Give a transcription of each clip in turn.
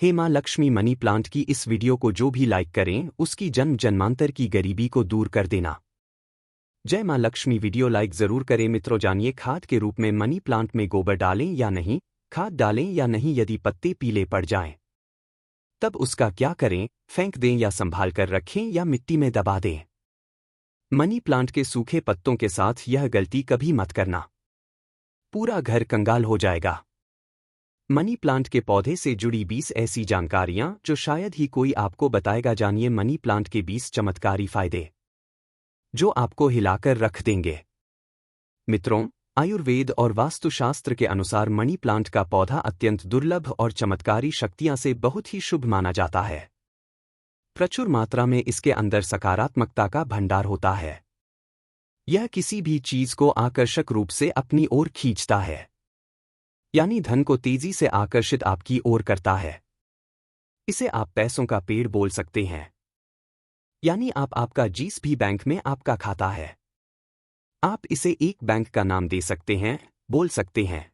हे माँ Lakshmi, money plant की इस वीडियो को जो भी लाइक करें उसकी जन्म जन्मांतर की गरीबी को दूर कर देना। जय माँ लक्ष्मी। वीडियो लाइक जरूर करें। मित्रों, जानिए खाद के रूप में मनी प्लांट में गोबर डालें या नहीं, खाद डालें या नहीं। यदि पत्ते पीले पड़ जाएं तब उसका क्या करें? फेंक दें या संभाल कर रखें या मिट्टी में दबा दें। मनी प्लांट के सूखे पत्तों के साथ यह गलती कभी मत करना, पूरा घर कंगाल हो जाएगा। मनी प्लांट के पौधे से जुड़ी 20 ऐसी जानकारियां जो शायद ही कोई आपको बताएगा। जानिए मनी प्लांट के 20 चमत्कारी फायदे जो आपको हिलाकर रख देंगे। मित्रों, आयुर्वेद और वास्तुशास्त्र के अनुसार मनी प्लांट का पौधा अत्यंत दुर्लभ और चमत्कारी शक्तियां से बहुत ही शुभ माना जाता है। प्रचुर मात्रा में इसके अंदर सकारात्मकता का भंडार होता है। यह किसी भी चीज को आकर्षक रूप से अपनी ओर खींचता है, यानी धन को तेजी से आकर्षित आपकी ओर करता है। इसे आप पैसों का पेड़ बोल सकते हैं, यानी आपका जिस भी बैंक में आपका खाता है, आप इसे एक बैंक का नाम दे सकते हैं, बोल सकते हैं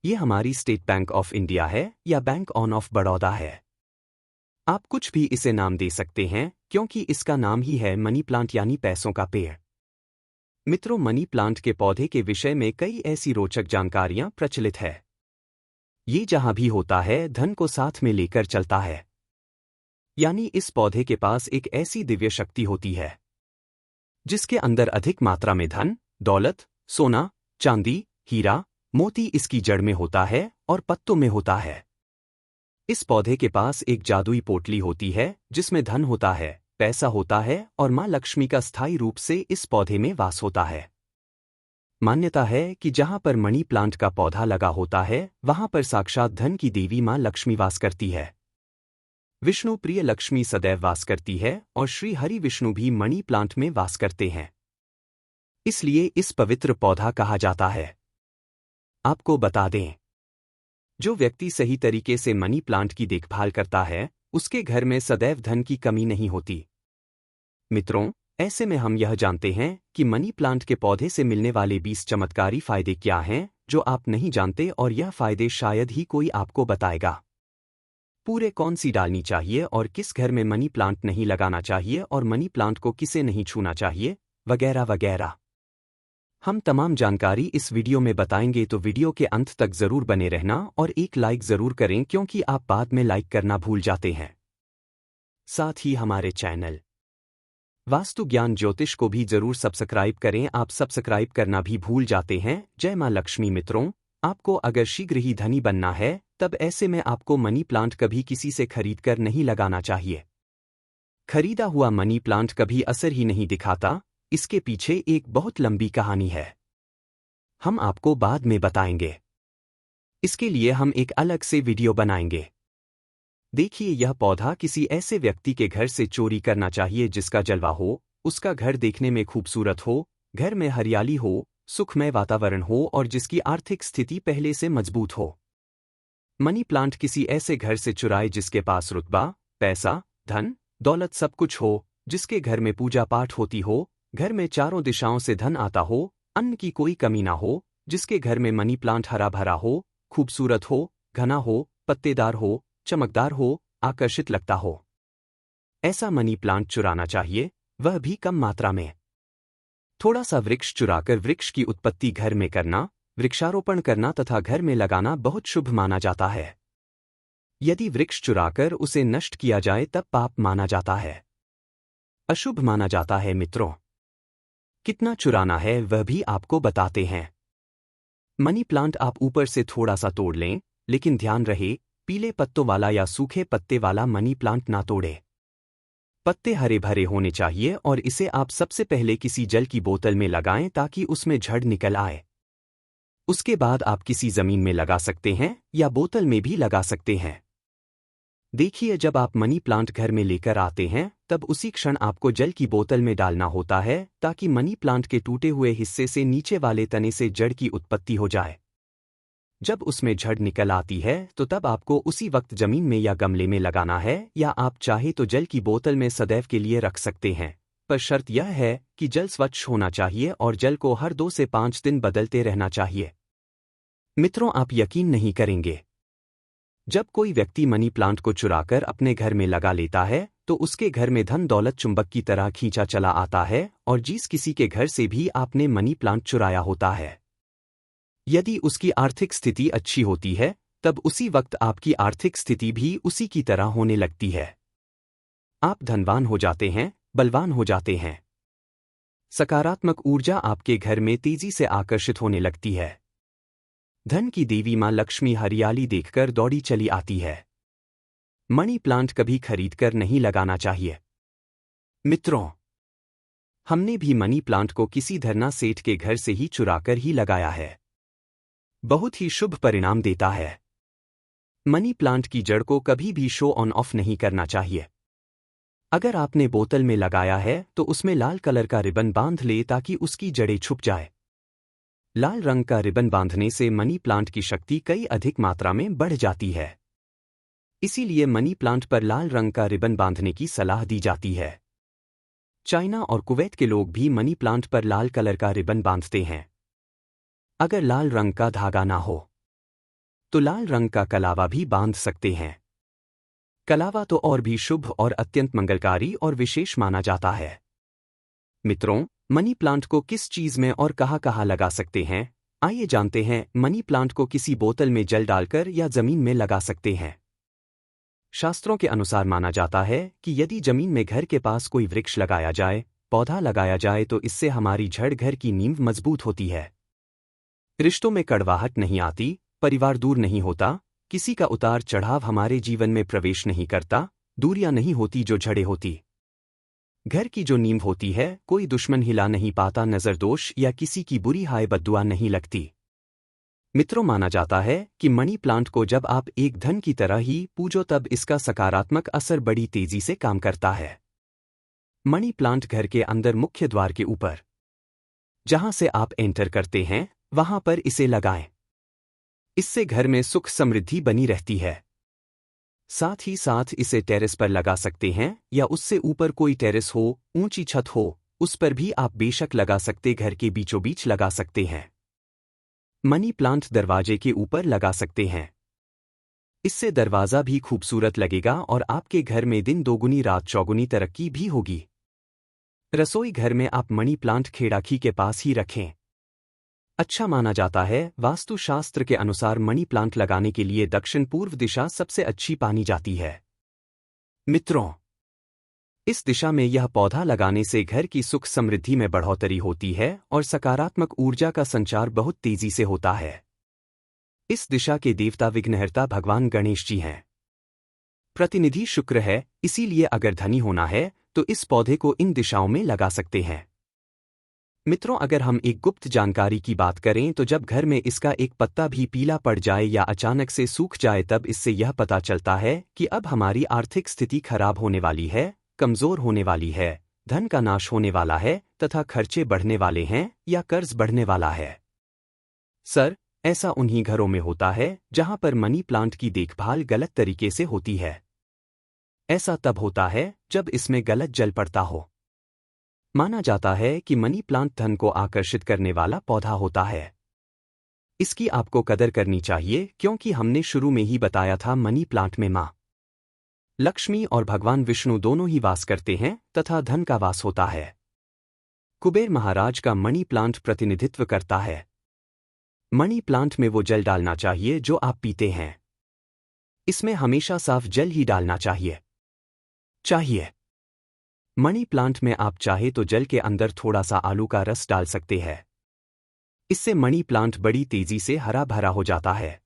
ये हमारी स्टेट बैंक ऑफ इंडिया है या बैंक ऑफ बड़ौदा है। आप कुछ भी इसे नाम दे सकते हैं क्योंकि इसका नाम ही है मनी प्लांट, यानी पैसों का पेड़। मित्रों, मनी प्लांट के पौधे के विषय में कई ऐसी रोचक जानकारियां प्रचलित है। ये जहां भी होता है धन को साथ में लेकर चलता है, यानी इस पौधे के पास एक ऐसी दिव्य शक्ति होती है जिसके अंदर अधिक मात्रा में धन, दौलत, सोना, चांदी, हीरा, मोती इसकी जड़ में होता है और पत्तों में होता है। इस पौधे के पास एक जादुई पोटली होती है जिसमें धन होता है, पैसा होता है और मां लक्ष्मी का स्थायी रूप से इस पौधे में वास होता है। मान्यता है कि जहां पर मनी प्लांट का पौधा लगा होता है वहां पर साक्षात धन की देवी मां लक्ष्मी वास करती है। विष्णु प्रिय लक्ष्मी सदैव वास करती है और श्री हरि विष्णु भी मनी प्लांट में वास करते हैं, इसलिए इस पवित्र पौधा कहा जाता है। आपको बता दें, जो व्यक्ति सही तरीके से मनी प्लांट की देखभाल करता है उसके घर में सदैव धन की कमी नहीं होती। मित्रों, ऐसे में हम यह जानते हैं कि मनी प्लांट के पौधे से मिलने वाले 20 चमत्कारी फायदे क्या हैं जो आप नहीं जानते, और यह फायदे शायद ही कोई आपको बताएगा। पूरे कौन सी डालनी चाहिए और किस घर में मनी प्लांट नहीं लगाना चाहिए और मनी प्लांट को किसे नहीं छूना चाहिए, वगैरह वगैरह। हम तमाम जानकारी इस वीडियो में बताएंगे, तो वीडियो के अंत तक जरूर बने रहना और एक लाइक जरूर करें क्योंकि आप बाद में लाइक करना भूल जाते हैं। साथ ही हमारे चैनल वास्तु ज्ञान ज्योतिष को भी जरूर सब्सक्राइब करें, आप सब्सक्राइब करना भी भूल जाते हैं। जय मां लक्ष्मी। मित्रों, आपको अगर शीघ्र ही धनी बनना है तब ऐसे में आपको मनी प्लांट कभी किसी से खरीदकर नहीं लगाना चाहिए। खरीदा हुआ मनी प्लांट कभी असर ही नहीं दिखाता, इसके पीछे एक बहुत लंबी कहानी है, हम आपको बाद में बताएंगे। इसके लिए हम एक अलग से वीडियो बनाएंगे। देखिए, यह पौधा किसी ऐसे व्यक्ति के घर से चोरी करना चाहिए जिसका जलवा हो, उसका घर देखने में खूबसूरत हो, घर में हरियाली हो, सुखमय वातावरण हो और जिसकी आर्थिक स्थिति पहले से मजबूत हो। मनी प्लांट किसी ऐसे घर से चुराए जिसके पास रुतबा, पैसा, धन, दौलत सब कुछ हो, जिसके घर में पूजा पाठ होती हो, घर में चारों दिशाओं से धन आता हो, अन्न की कोई कमी ना हो, जिसके घर में मनी प्लांट हरा भरा हो, खूबसूरत हो, घना हो, पत्तेदार हो, चमकदार हो, आकर्षित लगता हो। ऐसा मनी प्लांट चुराना चाहिए, वह भी कम मात्रा में। थोड़ा सा वृक्ष चुराकर वृक्ष की उत्पत्ति घर में करना, वृक्षारोपण करना तथा घर में लगाना बहुत शुभ माना जाता है। यदि वृक्ष चुराकर उसे नष्ट किया जाए तब पाप माना जाता है, अशुभ माना जाता है। मित्रों, कितना चुराना है वह भी आपको बताते हैं। मनी प्लांट आप ऊपर से थोड़ा सा तोड़ लें, लेकिन ध्यान रहे पीले पत्तों वाला या सूखे पत्ते वाला मनी प्लांट ना तोड़े। पत्ते हरे भरे होने चाहिए और इसे आप सबसे पहले किसी जल की बोतल में लगाएं ताकि उसमें झड़ निकल आए। उसके बाद आप किसी जमीन में लगा सकते हैं या बोतल में भी लगा सकते हैं। देखिए, जब आप मनी प्लांट घर में लेकर आते हैं तब उसी क्षण आपको जल की बोतल में डालना होता है ताकि मनी प्लांट के टूटे हुए हिस्से से नीचे वाले तने से जड़ की उत्पत्ति हो जाए। जब उसमें झड़ निकल आती है तो तब आपको उसी वक्त जमीन में या गमले में लगाना है, या आप चाहे तो जल की बोतल में सदैव के लिए रख सकते हैं, पर शर्त यह है कि जल स्वच्छ होना चाहिए और जल को हर 2 से 5 दिन बदलते रहना चाहिए। मित्रों, आप यकीन नहीं करेंगे, जब कोई व्यक्ति मनी प्लांट को चुराकर अपने घर में लगा लेता है तो उसके घर में धन दौलत चुंबक की तरह खींचा चला आता है और जिस किसी के घर से भी आपने मनी प्लांट चुराया होता है, यदि उसकी आर्थिक स्थिति अच्छी होती है तब उसी वक्त आपकी आर्थिक स्थिति भी उसी की तरह होने लगती है। आप धनवान हो जाते हैं, बलवान हो जाते हैं। सकारात्मक ऊर्जा आपके घर में तेजी से आकर्षित होने लगती है। धन की देवी मां लक्ष्मी हरियाली देखकर दौड़ी चली आती है। मनी प्लांट कभी खरीदकर नहीं लगाना चाहिए। मित्रों, हमने भी मनी प्लांट को किसी धरना सेठ के घर से ही चुराकर ही लगाया है। बहुत ही शुभ परिणाम देता है। मनी प्लांट की जड़ को कभी भी शो ऑन ऑफ नहीं करना चाहिए। अगर आपने बोतल में लगाया है तो उसमें लाल कलर का रिबन बांध ले ताकि उसकी जड़ें छुप जाए। लाल रंग का रिबन बांधने से मनी प्लांट की शक्ति कई अधिक मात्रा में बढ़ जाती है। इसीलिए मनी प्लांट पर लाल रंग का रिबन बांधने की सलाह दी जाती है। चाइना और कुवैत के लोग भी मनी प्लांट पर लाल कलर का रिबन बांधते हैं। अगर लाल रंग का धागा ना हो तो लाल रंग का कलावा भी बांध सकते हैं। कलावा तो और भी शुभ और अत्यंत मंगलकारी और विशेष माना जाता है। मित्रों, मनी प्लांट को किस चीज में और कहाँ लगा सकते हैं, आइए जानते हैं। मनी प्लांट को किसी बोतल में जल डालकर या जमीन में लगा सकते हैं। शास्त्रों के अनुसार माना जाता है कि यदि जमीन में घर के पास कोई वृक्ष लगाया जाए, पौधा लगाया जाए तो इससे हमारी जड़ घर की नींव मजबूत होती है। रिश्तों में कड़वाहट नहीं आती, परिवार दूर नहीं होता, किसी का उतार चढ़ाव हमारे जीवन में प्रवेश नहीं करता, दूरियां नहीं होती जो झड़े होती। घर की जो नींव होती है, कोई दुश्मन हिला नहीं पाता, नजरदोष या किसी की बुरी हाय बद्दुआ नहीं लगती। मित्रों, माना जाता है कि मनी प्लांट को जब आप एक धन की तरह ही पूजो तब इसका सकारात्मक असर बड़ी तेजी से काम करता है। मनी प्लांट घर के अंदर मुख्य द्वार के ऊपर, जहां से आप एंटर करते हैं, वहां पर इसे लगाएं। इससे घर में सुख समृद्धि बनी रहती है। साथ ही साथ इसे टेरेस पर लगा सकते हैं या उससे ऊपर कोई टेरेस हो, ऊंची छत हो, उस पर भी आप बेशक लगा सकते, घर के बीचों बीच लगा सकते हैं। मनी प्लांट दरवाजे के ऊपर लगा सकते हैं। इससे दरवाजा भी खूबसूरत लगेगा और आपके घर में दिन दोगुनी रात चौगुनी तरक्की भी होगी। रसोई घर में आप मनी प्लांट खेड़ाखी के पास ही रखें। अच्छा माना जाता है। वास्तुशास्त्र के अनुसार मनी प्लांट लगाने के लिए दक्षिण पूर्व दिशा सबसे अच्छी पानी जाती है। मित्रों, इस दिशा में यह पौधा लगाने से घर की सुख समृद्धि में बढ़ोतरी होती है और सकारात्मक ऊर्जा का संचार बहुत तेजी से होता है। इस दिशा के देवता विघ्नहर्ता भगवान गणेश जी हैं। प्रतिनिधि शुक्र है, इसीलिए अगर धनी होना है तो इस पौधे को इन दिशाओं में लगा सकते हैं। मित्रों, अगर हम एक गुप्त जानकारी की बात करें तो जब घर में इसका एक पत्ता भी पीला पड़ जाए या अचानक से सूख जाए तब इससे यह पता चलता है कि अब हमारी आर्थिक स्थिति खराब होने वाली है, कमजोर होने वाली है, धन का नाश होने वाला है तथा खर्चे बढ़ने वाले हैं या कर्ज बढ़ने वाला है। सर, ऐसा उन्हीं घरों में होता है जहां पर मनी प्लांट की देखभाल गलत तरीके से होती है। ऐसा तब होता है जब इसमें गलत जल पड़ता हो। माना जाता है कि मनी प्लांट धन को आकर्षित करने वाला पौधा होता है। इसकी आपको कदर करनी चाहिए क्योंकि हमने शुरू में ही बताया था मनी प्लांट में मां लक्ष्मी और भगवान विष्णु दोनों ही वास करते हैं तथा धन का वास होता है। कुबेर महाराज का मनी प्लांट प्रतिनिधित्व करता है। मनी प्लांट में वो जल डालना चाहिए जो आप पीते हैं। इसमें हमेशा साफ जल ही डालना चाहिए। मनी प्लांट में आप चाहे तो जल के अंदर थोड़ा सा आलू का रस डाल सकते हैं। इससे मनी प्लांट बड़ी तेजी से हरा भरा हो जाता है।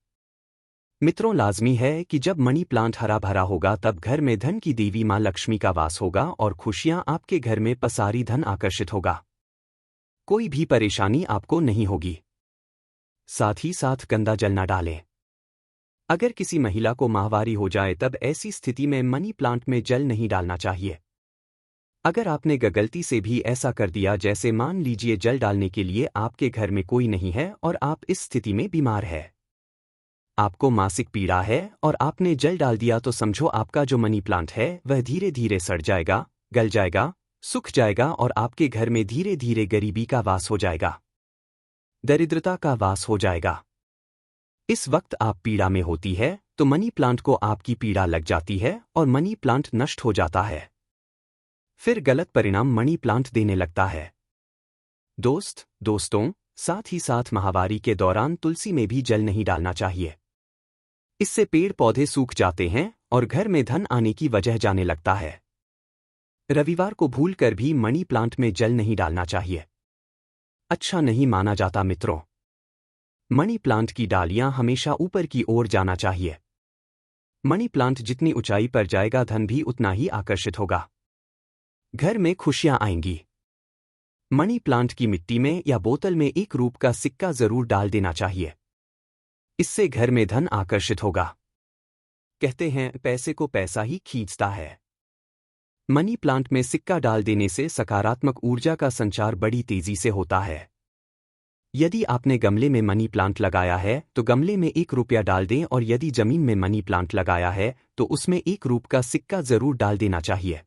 मित्रों, लाजमी है कि जब मनी प्लांट हरा भरा होगा तब घर में धन की देवी मां लक्ष्मी का वास होगा और खुशियां आपके घर में पसारी, धन आकर्षित होगा। कोई भी परेशानी आपको नहीं होगी। साथ ही साथ गंदा जल न डालें। अगर किसी महिला को माहवारी हो जाए तब ऐसी स्थिति में मनी प्लांट में जल नहीं डालना चाहिए। अगर आपने गलती से भी ऐसा कर दिया, जैसे मान लीजिए जल डालने के लिए आपके घर में कोई नहीं है और आप इस स्थिति में बीमार है, आपको मासिक पीड़ा है और आपने जल डाल दिया, तो समझो आपका जो मनी प्लांट है वह धीरे धीरे सड़ जाएगा, गल जाएगा, सूख जाएगा और आपके घर में धीरे धीरे गरीबी का वास हो जाएगा, दरिद्रता का वास हो जाएगा। इस वक्त आप पीड़ा में होती है, तो मनी प्लांट को आपकी पीड़ा लग जाती है और मनी प्लांट नष्ट हो जाता है। फिर गलत परिणाम मनी प्लांट देने लगता है। दोस्तों, साथ ही साथ माहवारी के दौरान तुलसी में भी जल नहीं डालना चाहिए। इससे पेड़ पौधे सूख जाते हैं और घर में धन आने की वजह जाने लगता है। रविवार को भूलकर भी मनी प्लांट में जल नहीं डालना चाहिए। अच्छा नहीं माना जाता मित्रों। मनी प्लांट की डालियां हमेशा ऊपर की ओर जाना चाहिए। मनी प्लांट जितनी ऊंचाई पर जाएगा धन भी उतना ही आकर्षित होगा। घर में खुशियां आएंगी। मनी प्लांट की मिट्टी में या बोतल में एक रूप का सिक्का जरूर डाल देना चाहिए। इससे घर में धन आकर्षित होगा। कहते हैं पैसे को पैसा ही खींचता है। मनी प्लांट में सिक्का डाल देने से सकारात्मक ऊर्जा का संचार बड़ी तेजी से होता है। यदि आपने गमले में मनी प्लांट लगाया है तो गमले में ₹1 डाल दें, और यदि जमीन में मनी प्लांट लगाया है तो उसमें एक रूप का सिक्का जरूर डाल देना चाहिए।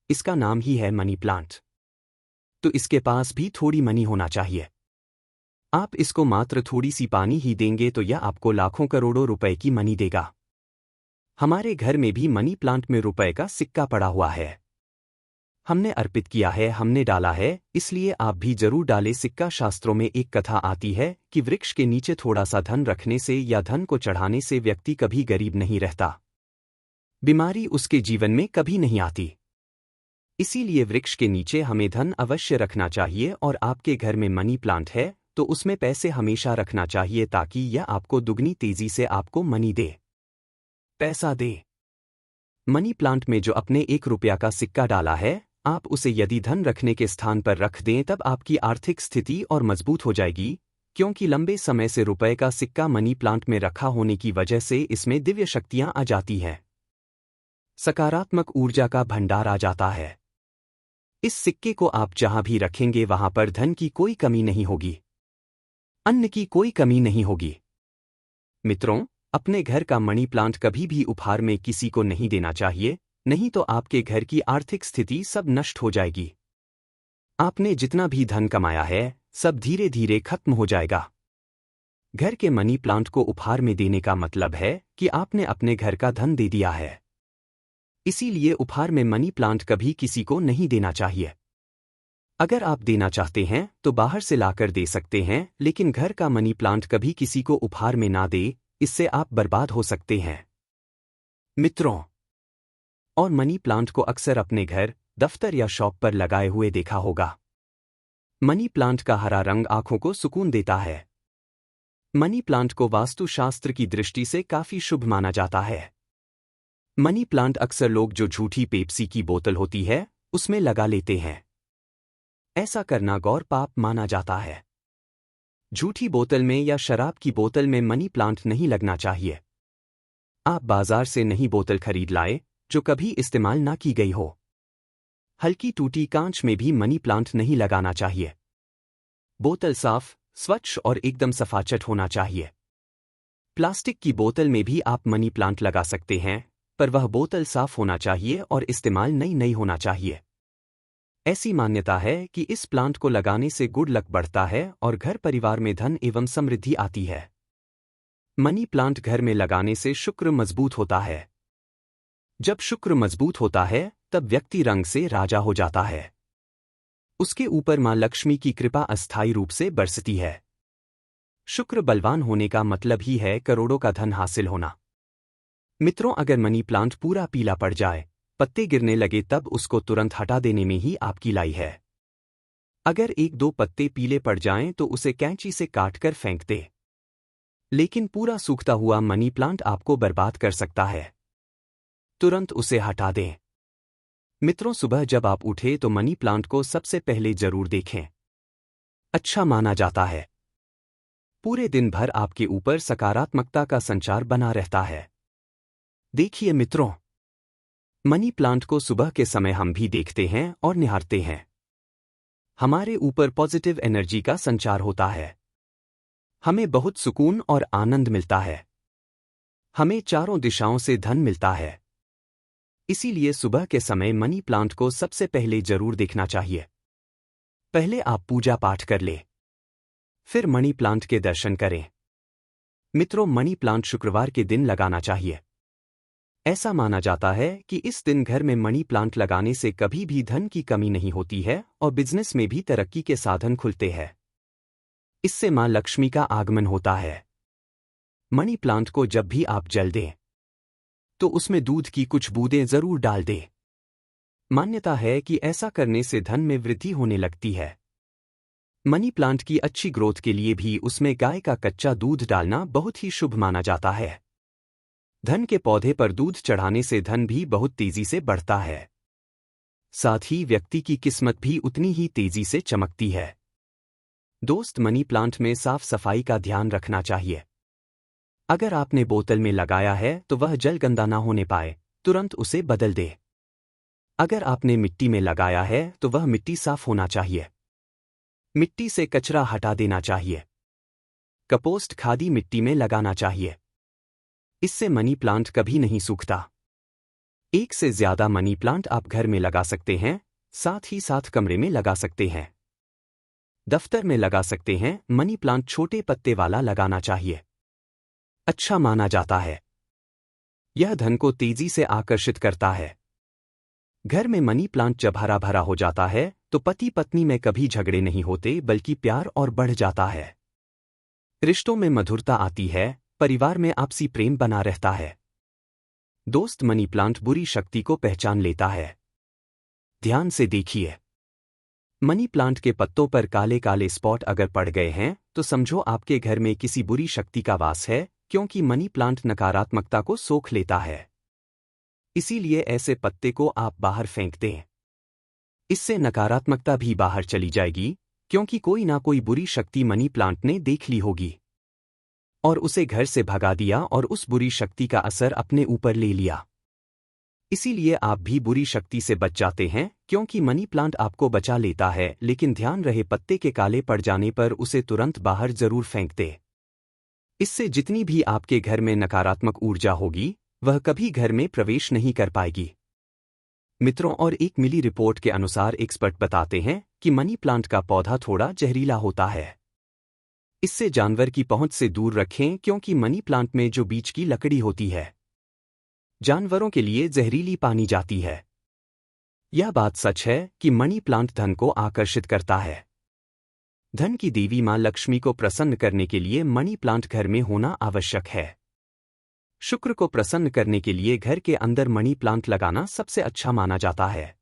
इसका नाम ही है मनी प्लांट। तो इसके पास भी थोड़ी मनी होना चाहिए। आप इसको मात्र थोड़ी सी पानी ही देंगे तो यह आपको लाखों करोड़ों रुपए की मनी देगा। हमारे घर में भी मनी प्लांट में रुपए का सिक्का पड़ा हुआ है। हमने अर्पित किया है, हमने डाला है, इसलिए आप भी जरूर डालें सिक्का। शास्त्रों में एक कथा आती है कि वृक्ष के नीचे थोड़ा सा धन रखने से या धन को चढ़ाने से व्यक्ति कभी गरीब नहीं रहता। बीमारी उसके जीवन में कभी नहीं आती। इसीलिए वृक्ष के नीचे हमें धन अवश्य रखना चाहिए, और आपके घर में मनी प्लांट है तो उसमें पैसे हमेशा रखना चाहिए ताकि यह आपको दुगनी तेजी से आपको मनी दे, पैसा दे। मनी प्लांट में जो अपने ₹1 का सिक्का डाला है, आप उसे यदि धन रखने के स्थान पर रख दें तब आपकी आर्थिक स्थिति और मजबूत हो जाएगी, क्योंकि लंबे समय से रुपए का सिक्का मनी प्लांट में रखा होने की वजह से इसमें दिव्य शक्तियां आ जाती हैं। सकारात्मक ऊर्जा का भंडार आ जाता है। इस सिक्के को आप जहां भी रखेंगे वहां पर धन की कोई कमी नहीं होगी, अन्न की कोई कमी नहीं होगी। मित्रों, अपने घर का मनी प्लांट कभी भी उपहार में किसी को नहीं देना चाहिए, नहीं तो आपके घर की आर्थिक स्थिति सब नष्ट हो जाएगी। आपने जितना भी धन कमाया है सब धीरे धीरे खत्म हो जाएगा। घर के मनी प्लांट को उपहार में देने का मतलब है कि आपने अपने घर का धन दे दिया है। इसीलिए उपहार में मनी प्लांट कभी किसी को नहीं देना चाहिए। अगर आप देना चाहते हैं तो बाहर से लाकर दे सकते हैं, लेकिन घर का मनी प्लांट कभी किसी को उपहार में ना दे, इससे आप बर्बाद हो सकते हैं। मित्रों, और मनी प्लांट को अक्सर अपने घर, दफ्तर या शॉप पर लगाए हुए देखा होगा। मनी प्लांट का हरा रंग आंखों को सुकून देता है। मनी प्लांट को वास्तुशास्त्र की दृष्टि से काफी शुभ माना जाता है। मनी प्लांट अक्सर लोग जो झूठी पेप्सी की बोतल होती है उसमें लगा लेते हैं। ऐसा करना गौर पाप माना जाता है। झूठी बोतल में या शराब की बोतल में मनी प्लांट नहीं लगना चाहिए। आप बाजार से नई बोतल खरीद लाए जो कभी इस्तेमाल ना की गई हो। हल्की टूटी कांच में भी मनी प्लांट नहीं लगाना चाहिए। बोतल साफ, स्वच्छ और एकदम सफाचट होना चाहिए। प्लास्टिक की बोतल में भी आप मनी प्लांट लगा सकते हैं, पर वह बोतल साफ होना चाहिए और इस्तेमाल नई होना चाहिए। ऐसी मान्यता है कि इस प्लांट को लगाने से गुड लक बढ़ता है और घर परिवार में धन एवं समृद्धि आती है। मनी प्लांट घर में लगाने से शुक्र मजबूत होता है। जब शुक्र मजबूत होता है तब व्यक्ति रंग से राजा हो जाता है। उसके ऊपर मां लक्ष्मी की कृपा अस्थायी रूप से बरसती है। शुक्र बलवान होने का मतलब ही है करोड़ों का धन हासिल होना। मित्रों, अगर मनी प्लांट पूरा पीला पड़ जाए, पत्ते गिरने लगे, तब उसको तुरंत हटा देने में ही आपकी लाई है। अगर 1-2 पत्ते पीले पड़ जाएं तो उसे कैंची से काटकर फेंक दे। लेकिन पूरा सूखता हुआ मनी प्लांट आपको बर्बाद कर सकता है। तुरंत उसे हटा दें। मित्रों, सुबह जब आप उठे तो मनी प्लांट को सबसे पहले जरूर देखें। अच्छा माना जाता है। पूरे दिन भर आपके ऊपर सकारात्मकता का संचार बना रहता है। देखिए मित्रों, मनी प्लांट को सुबह के समय हम भी देखते हैं और निहारते हैं। हमारे ऊपर पॉजिटिव एनर्जी का संचार होता है। हमें बहुत सुकून और आनंद मिलता है। हमें चारों दिशाओं से धन मिलता है। इसीलिए सुबह के समय मनी प्लांट को सबसे पहले जरूर देखना चाहिए। पहले आप पूजा पाठ कर ले, फिर मनी प्लांट के दर्शन करें। मित्रों, मनी प्लांट शुक्रवार के दिन लगाना चाहिए। ऐसा माना जाता है कि इस दिन घर में मनी प्लांट लगाने से कभी भी धन की कमी नहीं होती है और बिजनेस में भी तरक्की के साधन खुलते हैं। इससे मां लक्ष्मी का आगमन होता है। मनी प्लांट को जब भी आप जल दें तो उसमें दूध की कुछ बूंदें जरूर डाल दें। मान्यता है कि ऐसा करने से धन में वृद्धि होने लगती है। मनी प्लांट की अच्छी ग्रोथ के लिए भी उसमें गाय का कच्चा दूध डालना बहुत ही शुभ माना जाता है। धन के पौधे पर दूध चढ़ाने से धन भी बहुत तेजी से बढ़ता है। साथ ही व्यक्ति की किस्मत भी उतनी ही तेजी से चमकती है। दोस्त, मनी प्लांट में साफ सफाई का ध्यान रखना चाहिए। अगर आपने बोतल में लगाया है तो वह जल गंदा ना होने पाए, तुरंत उसे बदल दे। अगर आपने मिट्टी में लगाया है तो वह मिट्टी साफ होना चाहिए। मिट्टी से कचरा हटा देना चाहिए। कंपोस्ट खादी मिट्टी में लगाना चाहिए। इससे मनी प्लांट कभी नहीं सूखता। एक से ज्यादा मनी प्लांट आप घर में लगा सकते हैं, साथ ही साथ कमरे में लगा सकते हैं, दफ्तर में लगा सकते हैं। मनी प्लांट छोटे पत्ते वाला लगाना चाहिए। अच्छा माना जाता है। यह धन को तेजी से आकर्षित करता है। घर में मनी प्लांट जब हरा भरा हो जाता है तो पति पत्नी में कभी झगड़े नहीं होते, बल्कि प्यार और बढ़ जाता है। रिश्तों में मधुरता आती है, परिवार में आपसी प्रेम बना रहता है। दोस्त, मनी प्लांट बुरी शक्ति को पहचान लेता है। ध्यान से देखिए। मनी प्लांट के पत्तों पर काले काले स्पॉट अगर पड़ गए हैं तो समझो आपके घर में किसी बुरी शक्ति का वास है, क्योंकि मनी प्लांट नकारात्मकता को सोख लेता है। इसीलिए ऐसे पत्ते को आप बाहर फेंक दें। इससे नकारात्मकता भी बाहर चली जाएगी, क्योंकि कोई ना कोई बुरी शक्ति मनी प्लांट ने देख ली होगी और उसे घर से भगा दिया और उस बुरी शक्ति का असर अपने ऊपर ले लिया। इसीलिए आप भी बुरी शक्ति से बच जाते हैं, क्योंकि मनी प्लांट आपको बचा लेता है। लेकिन ध्यान रहे, पत्ते के काले पड़ जाने पर उसे तुरंत बाहर जरूर फेंक दे। इससे जितनी भी आपके घर में नकारात्मक ऊर्जा होगी वह कभी घर में प्रवेश नहीं कर पाएगी। मित्रों, और एक मिली रिपोर्ट के अनुसार एक्सपर्ट बताते हैं कि मनी प्लांट का पौधा थोड़ा जहरीला होता है। इससे जानवर की पहुंच से दूर रखें, क्योंकि मनी प्लांट में जो बीच की लकड़ी होती है जानवरों के लिए जहरीली पानी जाती है। यह बात सच है कि मनी प्लांट धन को आकर्षित करता है। धन की देवी मां लक्ष्मी को प्रसन्न करने के लिए मनी प्लांट घर में होना आवश्यक है। शुक्र को प्रसन्न करने के लिए घर के अंदर मनी प्लांट लगाना सबसे अच्छा माना जाता है।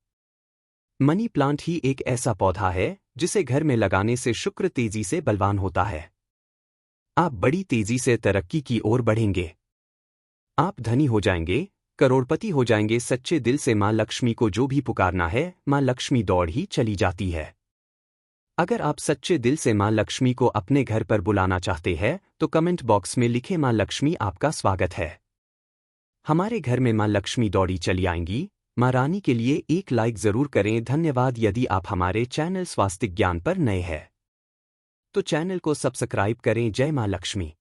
मनी प्लांट ही एक ऐसा पौधा है जिसे घर में लगाने से शुक्र तेजी से बलवान होता है। आप बड़ी तेजी से तरक्की की ओर बढ़ेंगे। आप धनी हो जाएंगे, करोड़पति हो जाएंगे। सच्चे दिल से मां लक्ष्मी को जो भी पुकारना है, मां लक्ष्मी दौड़ ही चली जाती है। अगर आप सच्चे दिल से मां लक्ष्मी को अपने घर पर बुलाना चाहते हैं तो कमेंट बॉक्स में लिखें, मां लक्ष्मी आपका स्वागत है। हमारे घर में मां लक्ष्मी दौड़ी चली आएंगी। मां रानी के लिए एक लाइक जरूर करें। धन्यवाद। यदि आप हमारे चैनल स्वास्तिक ज्ञान पर नए हैं तो चैनल को सब्सक्राइब करें। जय मां लक्ष्मी।